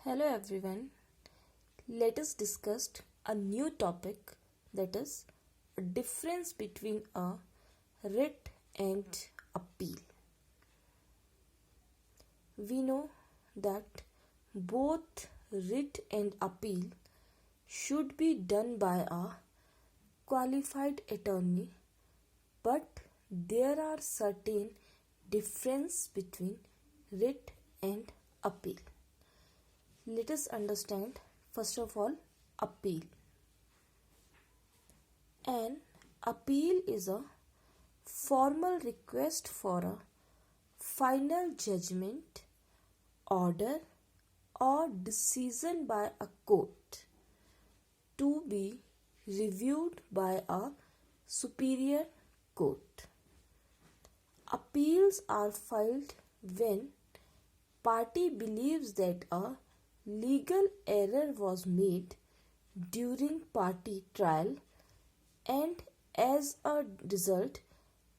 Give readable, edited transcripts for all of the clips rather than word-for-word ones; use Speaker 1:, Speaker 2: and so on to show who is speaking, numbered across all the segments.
Speaker 1: Hello everyone. Let us discuss a new topic, that is a difference between a writ and appeal. We know that both writ and appeal should be done by a qualified attorney, but there are certain difference between writ and appeal. Let us understand first of all appeal. An appeal is a formal request for a final judgment, order, or decision by a court to be reviewed by a superior court. Appeals are filed when party believes that a legal error was made during party trial and as a result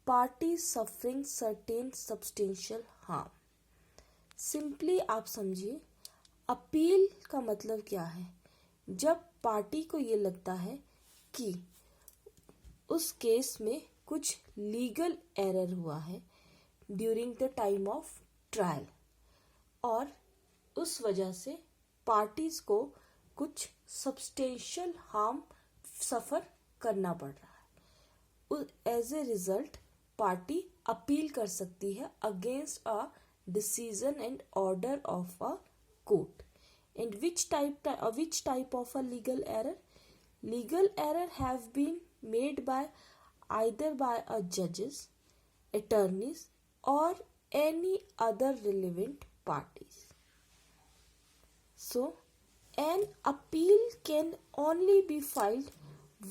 Speaker 1: party suffering certain substantial harm. Simply आप समझिए appeal का मतलब क्या है। जब party को ये लगता है कि उस केस में कुछ लीगल एरर हुआ है during the time of trial और उस वजह से पार्टीज को कुछ सब्सटेंशियल हार्म सफ़र करना पड़ रहा है, as a result party appeal कर सकती है against a decision and order of a court. And which type of a legal error? Legal error have been made by either by a judges, attorneys, or any other relevant parties. So, an appeal can only be filed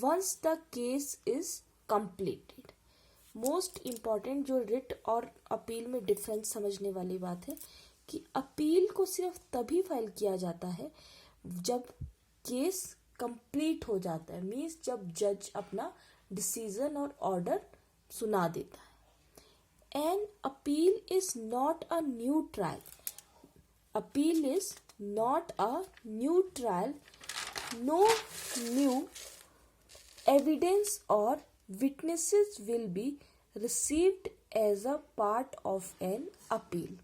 Speaker 1: once the case is completed. Most important जो writ और appeal में difference समझने वाली बात है कि appeal को सिर्फ तभी फाइल किया जाता है जब केस कंप्लीट हो जाता है, मीन्स जब जज अपना डिसीजन और ऑर्डर सुना देता है. An appeal is not a new trial. Appeal is not a new trial. No new evidence और witnesses will be received as a part of an appeal.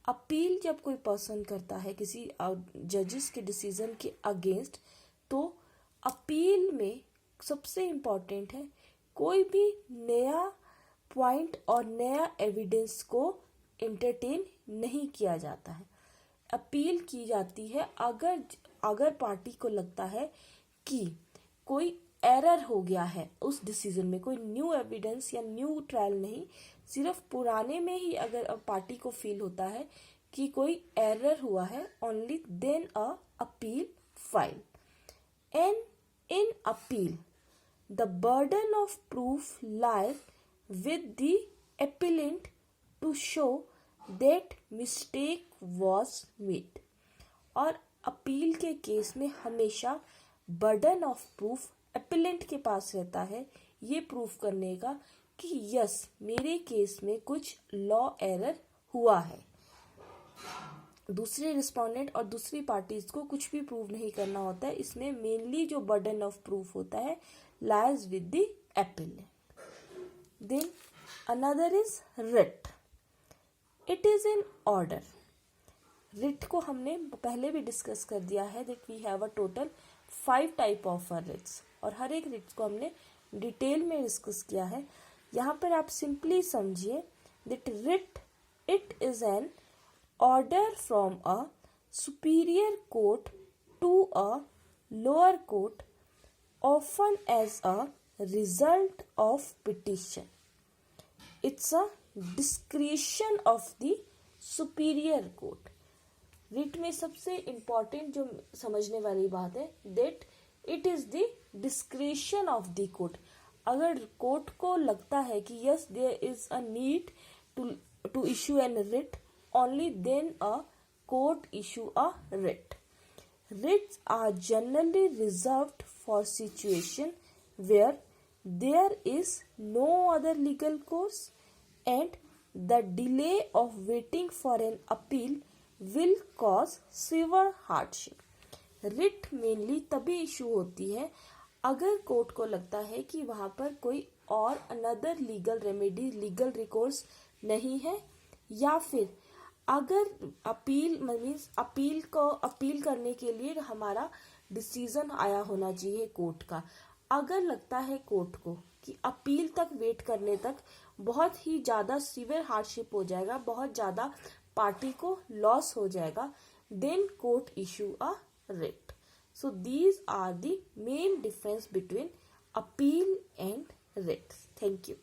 Speaker 1: Appeal जब कोई पर्सन करता है किसी जजेस के डिसीजन के अगेंस्ट, तो अपील में सबसे इम्पॉर्टेंट है कोई भी नया पॉइंट और नया एविडेंस को एंटरटेन नहीं किया जाता है. अपील की जाती है अगर पार्टी को लगता है कि कोई एरर हो गया है उस डिसीजन में, कोई न्यू एविडेंस या न्यू ट्रायल नहीं, सिर्फ पुराने में ही अगर पार्टी को फील होता है कि कोई एरर हुआ है, only then a appeal file. And in appeal the burden of proof lies with the appellant to show that mistake was made. और अपील के केस में हमेशा बर्डन ऑफ प्रूफ एपिलेंट के पास रहता है ये प्रूफ करने का कि यस मेरे केस में कुछ लॉ एरर हुआ है. दूसरे रिस्पोंडेंट और दूसरी पार्टीज को कुछ भी प्रूव नहीं करना होता है. इसमें मेनली जो बर्डन ऑफ प्रूफ होता है lies with the appellant. Then another is writ. It is in order. Writ को हमने पहले भी डिस्कस कर दिया है that we have a total 5 type of writs और हर एक रिट्स को हमने डिटेल में डिस्कस किया है. यहाँ पर आप सिंपली समझिए that writ it is an order from a superior court to a lower court often as a result of petition. It's a discretion of the superior court. Writ में सबसे important जो समझने वाली बात है that it is the discretion of the court. अगर court को लगता है कि yes there is a need to issue an writ, only then a court issue a writ. Ritz are generally reserved for situation where there is no other legal course and the delay of waiting for an appeal will cause severe hardship. Writ mainly तभी issue होती है अगर court को लगता है कि वहां पर कोई और another legal remedy, legal recourse नहीं है, या फिर अगर अपील मीन्स अपील करने के लिए हमारा डिसीजन आया होना चाहिए कोर्ट का। अगर लगता है कोर्ट को कि अपील तक वेट करने तक बहुत ही ज़्यादा सीवियर हार्डशिप हो जाएगा, बहुत ज़्यादा पार्टी को लॉस हो जाएगा, then court issue a writ. So these are the main difference between appeal and writ. Thank you.